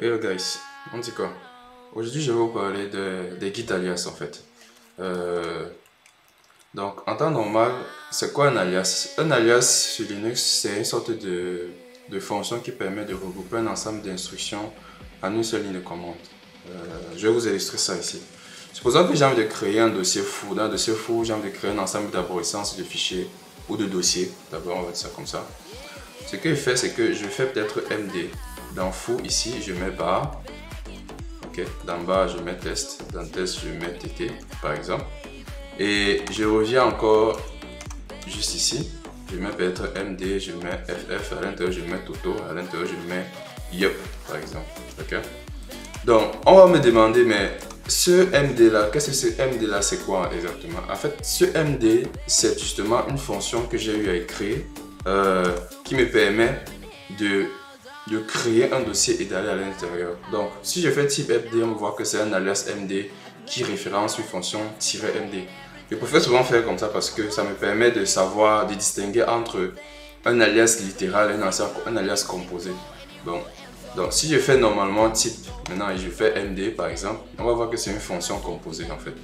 Hello guys, on dit quoi? Aujourd'hui je vais vous parler des guides alias en fait. Euh, donc en temps normal, c'est quoi un alias? Un alias sur Linux, c'est une sorte de fonction qui permet de regrouper un ensemble d'instructions en une seule ligne de commande. Je vais vous illustrer ça ici. Supposons que j'ai envie de créer un dossier fou. Dans un dossier fou, j'ai envie de créer un ensemble d'arborescences de fichiers ou de dossiers. D'abord, on va dire ça comme ça. Ce que je fais, c'est que je fais peut-être MD. Dans fou, ici, je mets bar. Ok. Dans bar, je mets test. Dans test, je mets TT, par exemple. Et je reviens encore juste ici. Je mets peut-être MD, je mets FF. À l'intérieur, je mets Toto. À l'intérieur, je mets Yup, par exemple. Ok. Donc, on va me demander, mais ce MD là, qu'est-ce que ce MD là, c'est quoi exactement? En fait, ce MD, c'est justement une fonction que j'ai eu à écrire qui me permet de créer un dossier et d'aller à l'intérieur. Donc, si je fais type MD, on va voir que c'est un alias MD qui référence une fonction -MD. Je préfère souvent faire comme ça parce que ça me permet de savoir, de distinguer entre un alias littéral et un alias composé. Donc, si je fais normalement type, maintenant et je fais MD par exemple, on va voir que c'est une fonction composée en fait.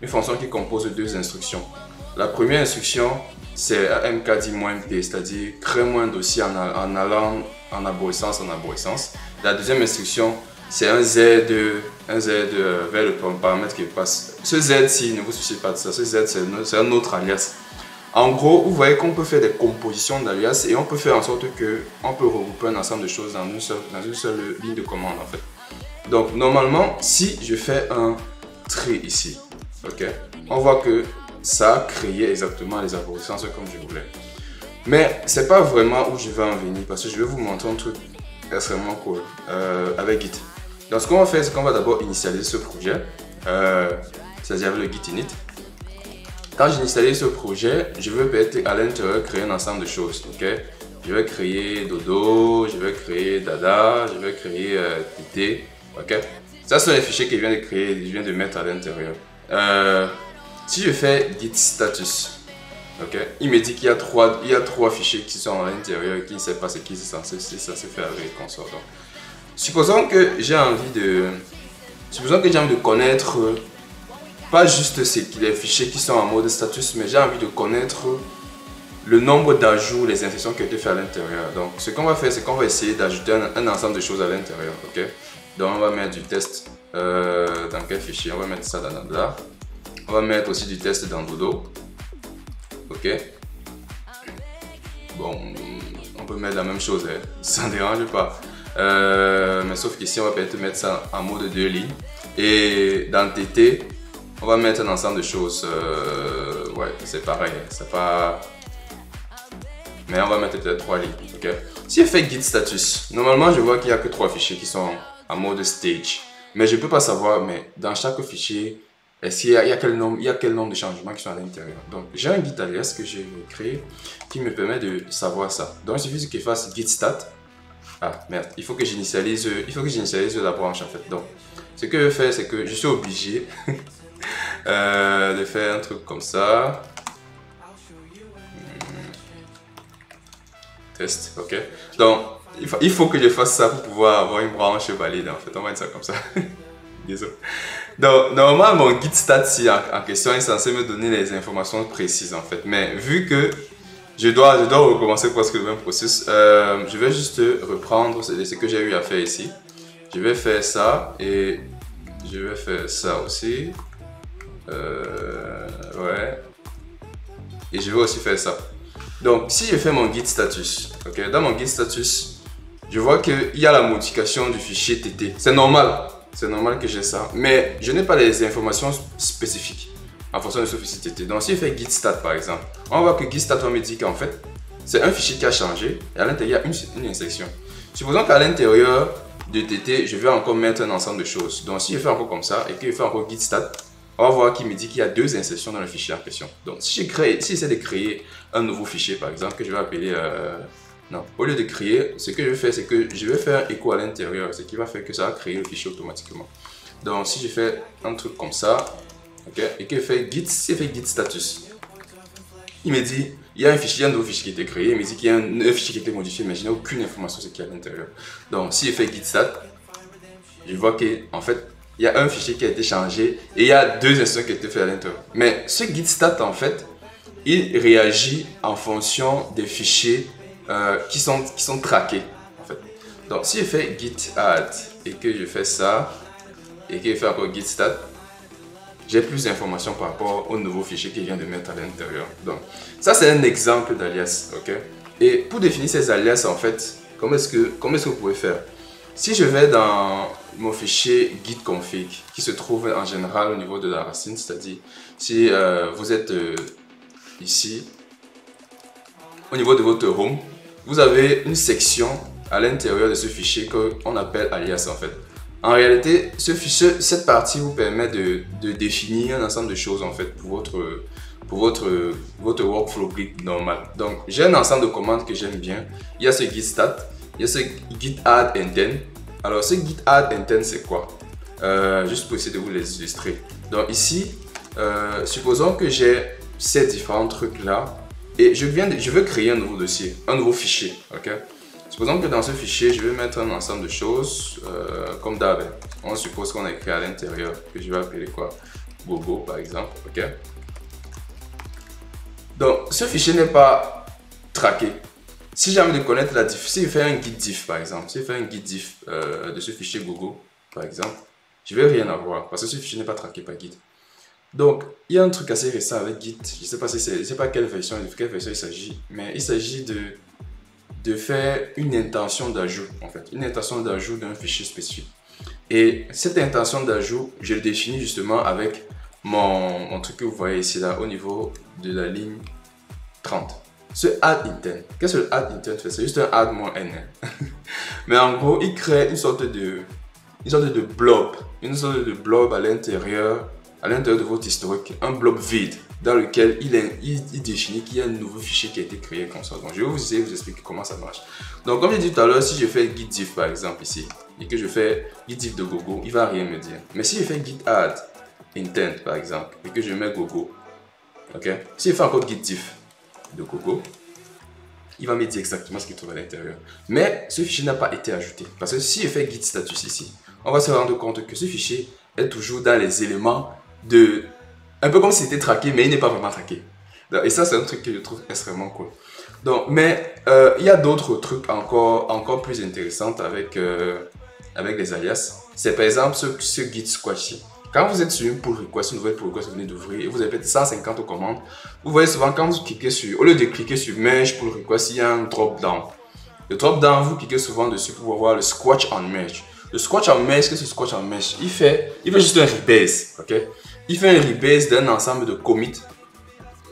Une fonction qui compose deux instructions. La première instruction, c'est mkdir-p, c'est-à-dire crée-moi un dossier en allant en arborescence en arborescence. La deuxième instruction, c'est un Z vers le paramètre qui passe. Ce Z-ci, ne vous souciez pas de ça, ce Z c'est un autre alias. En gros, vous voyez qu'on peut faire des compositions d'alias et on peut faire en sorte qu'on peut regrouper un ensemble de choses dans une seule ligne de commande en fait. Donc normalement, si je fais un trait ici, ok, on voit que ça a créé exactement les arborescences comme je voulais. Mais c'est pas vraiment où je vais en venir parce que je vais vous montrer un truc extrêmement cool avec Git. Donc ce qu'on va faire, c'est qu'on va d'abord initialiser ce projet, c'est-à-dire avec le git init. Quand j'installe ce projet, je vais peut-être à l'intérieur créer un ensemble de choses, ok? Je vais créer Dodo, je vais créer Dada, je vais créer TT, ok? Ça sont les fichiers que je viens de créer, je viens de mettre à l'intérieur. Si je fais git status, ok, il me dit qu'il y a trois fichiers qui sont à l'intérieur et qui ne sait pas ce qui est censé faire avec console. Donc, supposons que j'ai envie de connaître pas juste les fichiers qui sont en mode status, mais j'ai envie de connaître le nombre d'ajouts, les insertions qui ont été faites à l'intérieur. Donc, ce qu'on va faire, c'est qu'on va essayer d'ajouter un ensemble de choses à l'intérieur, ok? Donc, on va mettre du test dans quel fichier? On va mettre ça dans Nabla. On va mettre aussi du test dans Dodo. Ok. Bon, on peut mettre la même chose, hein. Ça ne dérange pas. Mais sauf qu'ici, on va peut-être mettre ça en mode 2 lignes. Et dans TT, on va mettre un ensemble de choses. Ouais, c'est pareil. C'est pas. Mais on va mettre peut-être 3 lignes. Ok. Si je fais git status, normalement, je vois qu'il n'y a que 3 fichiers qui sont en mode stage. Mais je ne peux pas savoir, mais dans chaque fichier, est-ce qu'il y a quel nombre de changements qui sont à l'intérieur. Donc, j'ai un git alias que j'ai créé qui me permet de savoir ça. Donc, il suffit que je fasse git stat. Ah, merde, il faut que j'initialise la branche en fait. Donc, ce que je fais, c'est que je suis obligé de faire un truc comme ça. Test, ok. Donc, il faut que je fasse ça pour pouvoir avoir une branche valide en fait. On va dire ça comme ça. Désolé. Donc, normalement, mon git stat en question est censé me donner les informations précises en fait. Mais vu que je dois recommencer presque le même processus, je vais juste reprendre ce que j'ai eu à faire ici. Je vais faire ça et je vais faire ça aussi. Ouais. Et je vais aussi faire ça. Donc, si je fais mon git status, ok, dans mon git status, je vois qu'il y a la modification du fichier TT. C'est normal. C'est normal que j'ai ça, mais je n'ai pas les informations spécifiques en fonction de ce fichier TT. Donc, si je fais git stat par exemple, on voit que git stat me dit qu'en fait, c'est un fichier qui a changé et à l'intérieur, il y a une insertion. Supposons qu'à l'intérieur de TT, je vais encore mettre un ensemble de choses. Donc, si je fais encore comme ça et que je fais encore git stat, on va voir qu'il me dit qu'il y a 2 insertions dans le fichier en question. Donc, si j'essaie de créer un nouveau fichier par exemple, que je vais appeler. Non, au lieu de créer, ce que je vais faire, c'est que je vais faire écho à l'intérieur, ce qui va faire que ça va créer le fichier automatiquement. Donc, si je fais un truc comme ça, ok, et que je fais git, si je fais git status, il me dit, il y a un fichier, un nouveau fichier qui a été créé, il me dit qu'il y a un fichier qui a été modifié, mais je n'ai aucune information sur ce qu'il y a à l'intérieur. Donc, si je fais git stat, je vois qu'en fait, il y a un fichier qui a été changé et il y a 2 instructions qui ont été faites à l'intérieur. Mais ce git stat, en fait, il réagit en fonction des fichiers qui sont traqués, en fait. Donc, si je fais git add et que je fais ça, et que je fais encore git stat, j'ai plus d'informations par rapport au nouveau fichier qu'il vient de mettre à l'intérieur. Donc, ça, c'est un exemple d'alias, ok? Et pour définir ces alias, en fait, comment est-ce que vous pouvez faire? Si je vais dans mon fichier git config, qui se trouve en général au niveau de la racine, c'est-à-dire si vous êtes ici, au niveau de votre home, vous avez une section à l'intérieur de ce fichier qu'on appelle alias, en fait. En réalité, cette partie vous permet de définir un ensemble de choses, en fait, pour votre workflow Git normal. Donc, j'ai un ensemble de commandes que j'aime bien. Il y a ce git stat, il y a ce git add intent. Alors, ce git add intent, c'est quoi? Juste pour essayer de vous les illustrer. Donc ici, supposons que j'ai ces différents trucs là et je veux créer un nouveau dossier, un nouveau fichier, ok? Supposons que dans ce fichier, je vais mettre un ensemble de choses comme d'hab. On suppose qu'on a écrit à l'intérieur, que je vais appeler quoi? Gogo par exemple, ok? Donc, ce fichier n'est pas traqué. Si j'ai envie de connaître la diff, si je fais un git diff par exemple, si je fais un git diff de ce fichier Gogo par exemple, je vais rien avoir parce que ce fichier n'est pas traqué par Git. Donc, il y a un truc assez récent avec Git. Je ne sais pas quelle version il s'agit, mais il s'agit de faire une intention d'ajout, en fait, une intention d'ajout d'un fichier spécifique. Et cette intention d'ajout, je le définis justement avec mon truc que vous voyez ici, là, au niveau de la ligne 30. Ce add intent, qu'est-ce que le add intent fait? C'est juste un add moins n. Mais en gros, il crée une sorte de blob à l'intérieur de votre historique, un blob vide dans lequel il définit qu'il y a un nouveau fichier qui a été créé comme ça. Donc je vais vous essayer de vous expliquer comment ça marche. Donc comme j'ai dit tout à l'heure, si je fais git diff par exemple ici et que je fais git diff de Gogo, il va rien me dire. Mais si je fais git add intent par exemple et que je mets Gogo, ok, si je fais encore git diff de Gogo, il va me dire exactement ce qu'il trouve à l'intérieur. Mais ce fichier n'a pas été ajouté. Parce que si je fais git status ici, on va se rendre compte que ce fichier est toujours dans les éléments de... Un peu comme s'il était traqué, mais il n'est pas vraiment traqué. Et ça, c'est un truc que je trouve extrêmement cool. Donc, mais il y a d'autres trucs encore plus intéressants avec les alias. C'est par exemple ce git squash. Quand vous êtes sur une pull request, une nouvelle pull request que vous venez d'ouvrir et vous avez peut-être 150 commandes, vous voyez souvent quand vous cliquez sur, au lieu de cliquer sur merge pull request, il y a un drop down. Le drop down, vous cliquez souvent dessus pour voir le squash on merge. Le squash on merge, qu'est-ce que c'est squash on merge? Il fait juste un rebase, ok? Il fait un rebase d'un ensemble de commits.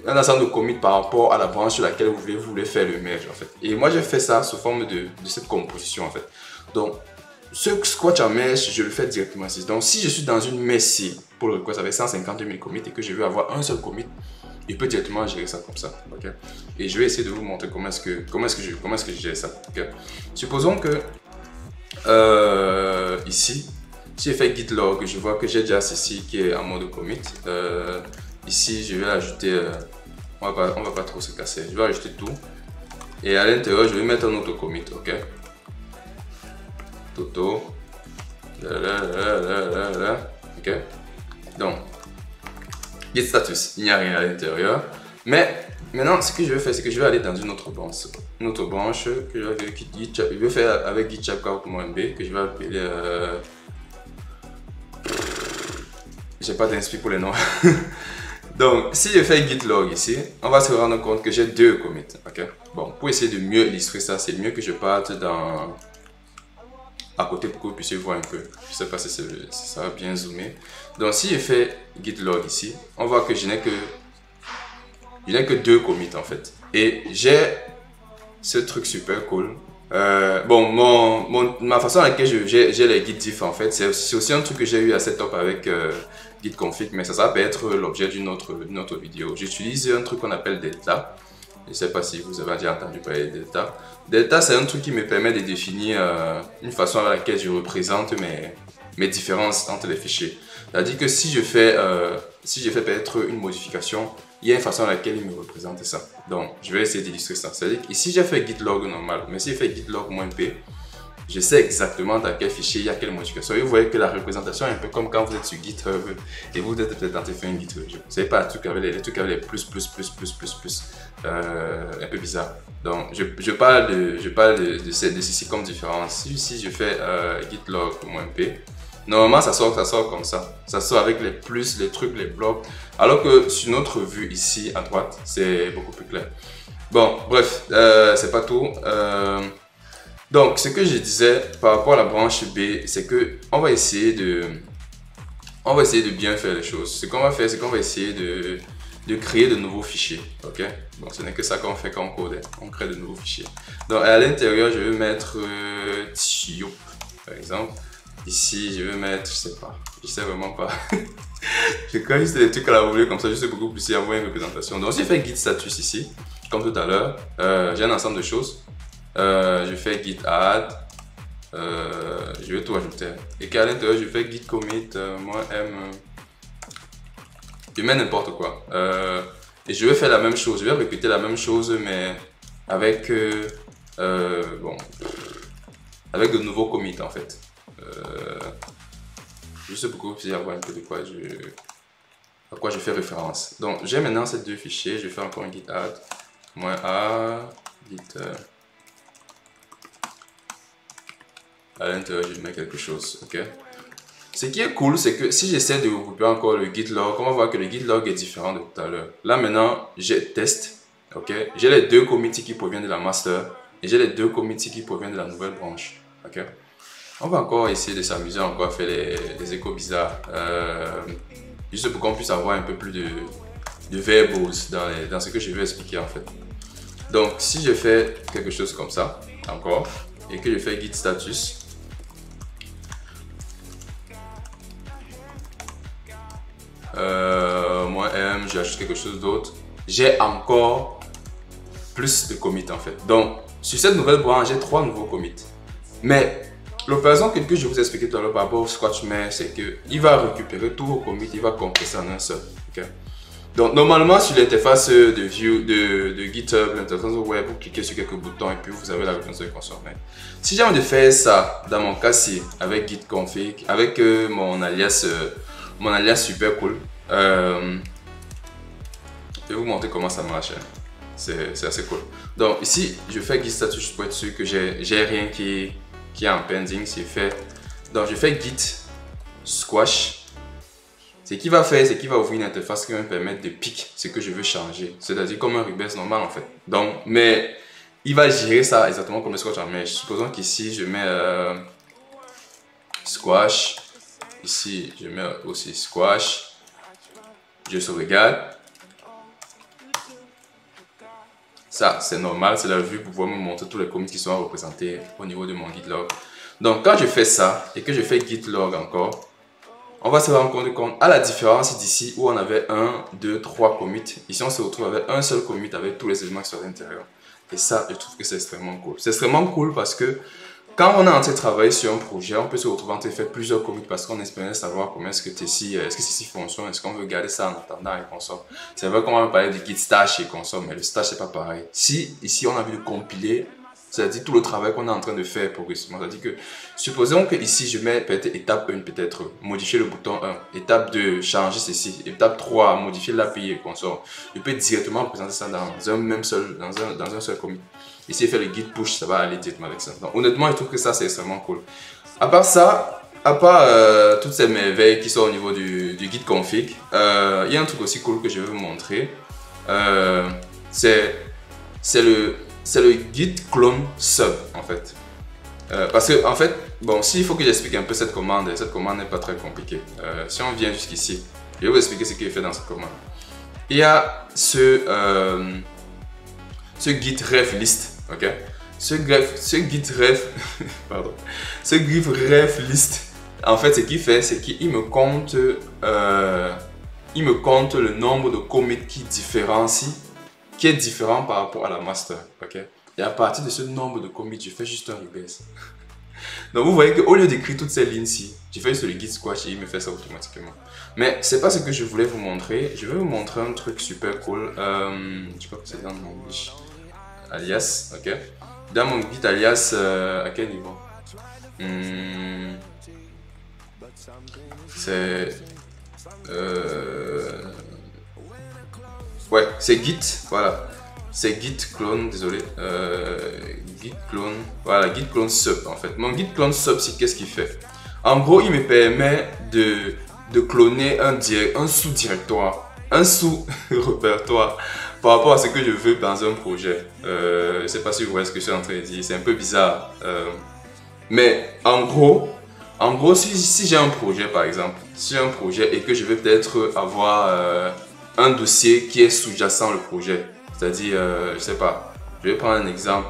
Un ensemble de commits par rapport à la branche sur laquelle vous voulez faire le merge en fait. Et moi j'ai fait ça sous forme de cette composition en fait. Donc ce squash en mesh, je le fais directement ici. Donc si je suis dans une mesh pour le request avec 150 000 commits et que je veux avoir un seul commit, je peux directement gérer ça comme ça. Okay? Et je vais essayer de vous montrer comment est-ce que je gère ça. Okay? Supposons que ici, si je fais git log, je vois que j'ai déjà ceci qui est en mode commit. Ici, je vais ajouter, on va pas trop se casser, je vais ajouter tout. Et à l'intérieur, je vais mettre un autre commit, ok? Toto. Ok? Donc, git status, il n'y a rien à l'intérieur. Mais maintenant, ce que je vais faire, c'est que je vais aller dans une autre branche. Une autre branche que je vais faire avec gitchabcalc.b que je vais appeler. J'ai pas d'inspi pour les noms. Donc, si je fais git log ici, on va se rendre compte que j'ai deux commits. Ok? Bon, pour essayer de mieux illustrer ça, c'est mieux que je parte à côté pour que vous puissiez voir un peu. Je sais pas si ça va bien zoomer. Donc, si je fais git log ici, on voit que je n'ai que deux commits en fait. Et j'ai ce truc super cool. Bon, ma façon à laquelle j'ai les git diff en fait, c'est aussi un truc que j'ai eu à setup avec git config, mais ça peut être l'objet d'une autre vidéo. J'utilise un truc qu'on appelle delta. Je ne sais pas si vous avez déjà entendu parler de delta. Delta, c'est un truc qui me permet de définir une façon avec laquelle je représente mes différences entre les fichiers. C'est-à-dire que si je fais peut-être une modification, il y a une façon à laquelle il me représente ça. Donc, je vais essayer d'illustrer ça. C'est-à-dire qu'ici, j'ai fait git log normal, mais si je fais git log -p, je sais exactement dans quel fichier il y a quelle modification. Et vous voyez que la représentation est un peu comme quand vous êtes sur GitHub et vous êtes peut-être en train de faire une Git review. Vous savez pas les trucs avec les plus, un peu bizarre. Donc, je parle de ceci comme différence. Si je fais git log-p, normalement, ça sort comme ça. Ça sort avec les plus, les trucs, les blocs. Alors que sur notre vue ici à droite, c'est beaucoup plus clair. Bon, bref, c'est pas tout. Donc, ce que je disais par rapport à la branche B, c'est que on va essayer de bien faire les choses. Ce qu'on va faire, c'est qu'on va essayer de créer de nouveaux fichiers. Ok? Donc, ce n'est que ça qu'on fait quand on code. On crée de nouveaux fichiers. Donc, à l'intérieur, je vais mettre Tio, par exemple. Ici, je vais mettre, je sais vraiment pas. Je crée juste des trucs à la volée comme ça, juste beaucoup plus y avoir une représentation. Donc, j'ai fait git status ici, comme tout à l'heure. J'ai un ensemble de choses. Je fais git add. Je vais tout ajouter. Et qu'à l'intérieur, je fais git commit, moi m. Je mets n'importe quoi. Et je vais faire la même chose. Je vais répéter la même chose, mais avec avec de nouveaux commits en fait. Je sais beaucoup si avoir un peu de quoi à quoi je fais référence. Donc j'ai maintenant ces deux fichiers. Je fais encore un git add -a git à l'intérieur je mets quelque chose. Ok. Ce qui est cool, c'est que si j'essaie de regrouper encore le git log, on va voir que le git log est différent de tout à l'heure. Là maintenant, j'ai test. Ok. J'ai les deux commits qui proviennent de la master et j'ai les deux commits qui proviennent de la nouvelle branche. Ok. On va encore essayer de s'amuser encore à faire les échos bizarres. Juste pour qu'on puisse avoir un peu plus de verbos dans ce que je veux expliquer en fait. Donc si je fais quelque chose comme ça, encore, et que je fais git status, moi m, j'ajoute quelque chose d'autre, j'ai encore plus de commits en fait. Donc sur cette nouvelle branche, j'ai 3 nouveaux commits. Mais l'opération que je vous ai expliqué tout à l'heure par rapport au Scratchmer, c'est qu'il va récupérer tous vos commits, il va compresser en un seul. Okay? Donc normalement sur l'interface de GitHub, l'interface web, vous cliquez sur quelques boutons et puis vous avez la référence de console. Si j'ai envie de faire ça dans mon cas-ci avec git config, avec mon alias super cool, je vais vous montrer comment ça marche. Hein. C'est assez cool. Donc ici, je fais git status pour être sûr que j'ai rien qui est en pending, c'est fait. Donc je fais git squash. Ce qu'il va faire, c'est qu'il va ouvrir une interface qui va me permettre de piquer ce que je veux changer. C'est-à-dire comme un rebase normal en fait. Donc, mais il va gérer ça exactement comme le squash en mesh. Supposons qu'ici je mets squash. Ici je mets aussi squash. Je sauvegarde. Ça, c'est normal, c'est la vue pour pouvoir me montrer tous les commits qui sont représentés au niveau de mon git log. Donc, quand je fais ça et que je fais git log encore, on va se rendre compte à la différence d'ici où on avait 1, 2, 3 commits. Ici, on se retrouve avec un seul commit avec tous les éléments qui sont à l'intérieur. Et ça, je trouve que c'est extrêmement cool. C'est extrêmement cool parce que quand on est en train de travailler sur un projet, on peut se retrouver en train de faire plusieurs commits parce qu'on espérait savoir comment est-ce que ceci fonctionne, est-ce qu'on veut garder ça en attendant et consomme. C'est vrai qu'on va parler de git stash et consomme, mais le stash c'est pas pareil. Si ici on a envie de compiler, c'est-à-dire tout le travail qu'on est en train de faire progressivement, c'est-à-dire que supposons que ici je mets peut-être étape 1, peut-être modifier le bouton 1, étape 2, changer ceci, étape 3, modifier l'API et consomme. Je peux directement présenter ça dans un seul commit. Ici, faire le git push, ça va aller directement avec ça. Donc, honnêtement, je trouve que ça, c'est extrêmement cool. À part ça, toutes ces merveilles qui sont au niveau du git config, il y a un truc aussi cool que je vais vous montrer. C'est le git clone sub, en fait. Parce que, en fait, bon, s'il faut que j'explique un peu cette commande n'est pas très compliquée. Si on vient jusqu'ici, je vais vous expliquer ce qu'il est fait dans cette commande. Il y a ce git ref list. Ok, ce git ref pardon, ce git ref list en fait ce qu'il fait c'est qu'il me compte le nombre de commits qui est différent par rapport à la master. Ok, et à partir de ce nombre de commits je fais juste un rebase. Donc vous voyez qu'au lieu d'écrire toutes ces lignes-ci, je fais juste le git squash et il me fait ça automatiquement. Mais c'est pas ce que je voulais vous montrer. Je vais vous montrer un truc super cool. Je sais pas si c'est dans mon alias, ok. Dans mon git alias, à quel niveau? Hmm, c'est... Ouais, c'est Git, voilà. C'est Git clone, désolé. Git clone, voilà, Git clone sub en fait. Mon Git clone sub, c'est qu'est-ce qu'il fait? En gros, il me permet de cloner un sous-directoire, un sous-répertoire par rapport à ce que je veux dans un projet. Je ne sais pas si vous voyez ce que je suis en train de dire, c'est un peu bizarre. Mais en gros si j'ai un projet par exemple, si j'ai un projet et que je veux peut-être avoir un dossier qui est sous-jacent le projet, c'est-à-dire, je sais pas, je vais prendre un exemple.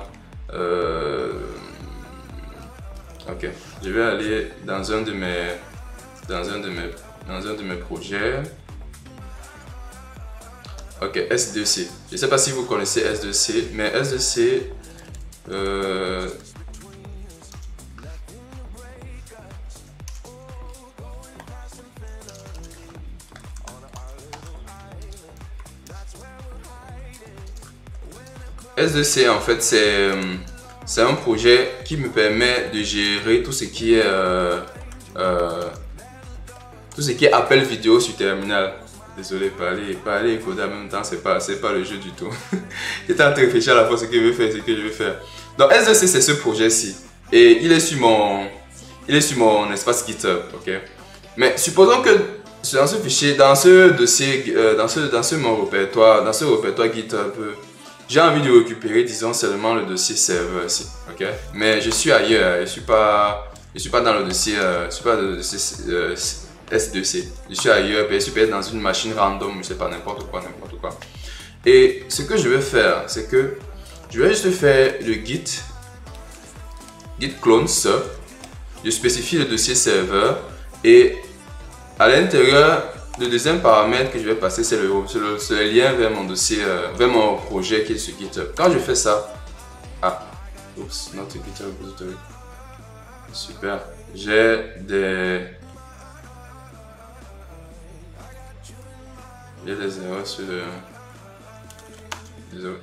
Ok, je vais aller dans un de mes, dans un de mes, dans un de mes projets. Ok, S2C. Je ne sais pas si vous connaissez S2C, mais S2C, S2C en fait c'est un projet qui me permet de gérer tout ce qui est appel vidéo sur terminal. Désolé, parler et coder en même temps, c'est pas le jeu du tout. J'étais en train de réfléchir à la fois ce que je veux faire, ce que je veux faire. Donc S2C c'est ce projet-ci et il est sur mon espace GitHub, ok. Mais supposons que dans ce fichier, dans ce dossier, dans ce répertoire GitHub, j'ai envie de récupérer, disons, seulement le dossier serveur ici, ok? Mais je suis ailleurs, je suis pas dans le dossier, je suis pas dans le dossier S2C. Je suis ailleurs, je suis peut-être dans une machine random, je sais pas, n'importe quoi. Et ce que je vais faire, c'est que je vais juste faire le git clone sub, je spécifie le dossier serveur et à l'intérieur, le deuxième paramètre que je vais passer, c'est le lien vers mon dossier, vers mon projet qui est sur GitHub. Quand je fais ça, oups, notre GitHub repository. Super. J'ai des erreurs sur le... Désolé.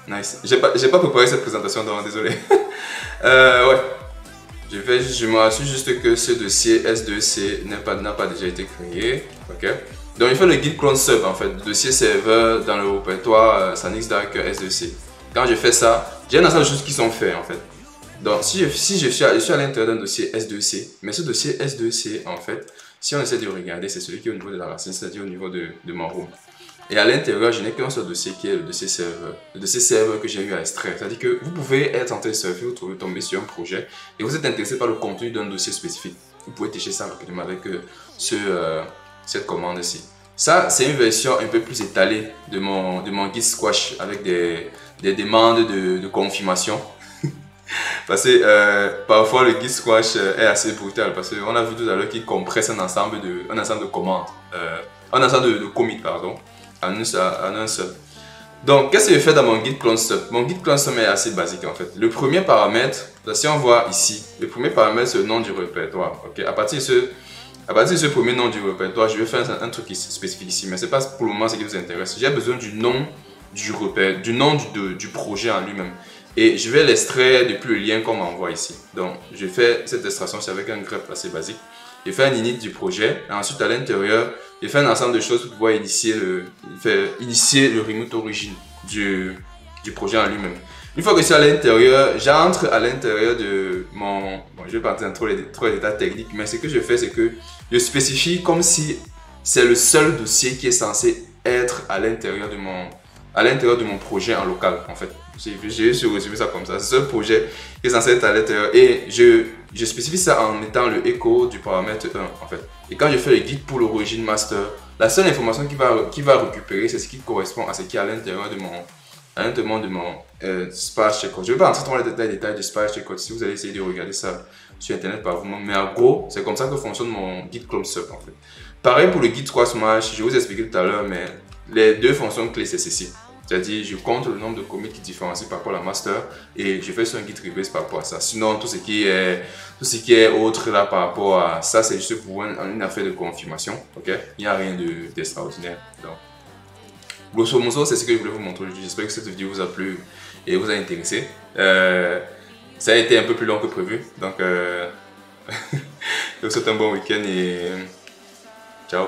Nice. J'ai pas préparé cette présentation, donc désolé. Ouais. Je me rassure juste que ce dossier S2C n'a pas déjà été créé. Ok. Donc il faut le git clone sub en fait, le dossier serveur dans le répertoire Sanix Dark S2C. Quand je fais ça, j'ai un ensemble de choses qui sont faites en fait. Donc si je suis à l'intérieur d'un dossier S2C, mais ce dossier S2C en fait, si on essaie de regarder, c'est celui qui est au niveau de la racine, c'est-à-dire au niveau de mon room. Et à l'intérieur, je n'ai qu'un seul dossier qui est le dossier serveur que j'ai eu à extraire. C'est-à-dire que vous pouvez être en train de surfer, vous pouvez tomber sur un projet et vous êtes intéressé par le contenu d'un dossier spécifique. Vous pouvez tester ça rapidement avec cette commande-ci. Ça, c'est une version un peu plus étalée de mon Git Squash avec des demandes de confirmation. Parce que parfois le Git Squash est assez brutal parce qu'on a vu tout à l'heure qu'il compresse un ensemble de commandes, un ensemble de commits, pardon. En un seul. Donc, qu'est-ce que je fais dans mon git clone sub? Mon git clone sub est assez basique en fait. Le premier paramètre, si on voit ici, le premier paramètre c'est le nom du répertoire. Ok, à partir de ce premier nom du répertoire, je vais faire un truc spécifique ici, mais c'est pas pour le moment ce qui vous intéresse. J'ai besoin du nom du projet en lui-même. Et je vais l'extraire depuis le lien qu'on m'envoie ici. Donc, je fais cette extraction avec un grep assez basique. Je fais un init du projet. Et ensuite, à l'intérieur, je fais un ensemble de choses pour pouvoir initier le remote origin du projet en lui-même. Une fois que je suis à l'intérieur, j'entre à l'intérieur de mon... Bon, je ne vais pas entrer dans trop les détails techniques, mais ce que je fais, c'est que je spécifie comme si c'est le seul dossier qui est censé être à l'intérieur de mon projet en local, en fait. J'ai résumé ça comme ça. C'est ce projet qui est censé être à l'intérieur et je spécifie ça en mettant le echo du paramètre 1 en fait. Et quand je fais le git pour l'origine master, la seule information qu'il va récupérer, c'est ce qui correspond à ce qui est à l'intérieur de mon sparse checkout. Je ne vais pas entrer dans les détails du sparse checkout si vous allez essayer de regarder ça sur internet par vous-même. Mais en gros, c'est comme ça que fonctionne mon git clone sub en fait. Pareil pour le git 3 smash, je vous ai expliqué tout à l'heure, mais les deux fonctions clés c'est ceci. C'est-à-dire, je compte le nombre de commits qui différencient par rapport à la master et je fais sur un git reverse par rapport à ça. Sinon, tout ce qui est autre là par rapport à ça, c'est juste pour une affaire de confirmation. Ok? Il n'y a rien d'extraordinaire. Donc, grosso modo, c'est ce que je voulais vous montrer aujourd'hui. J'espère que cette vidéo vous a plu et vous a intéressé. Ça a été un peu plus long que prévu. Donc, je vous souhaite un bon week-end et ciao.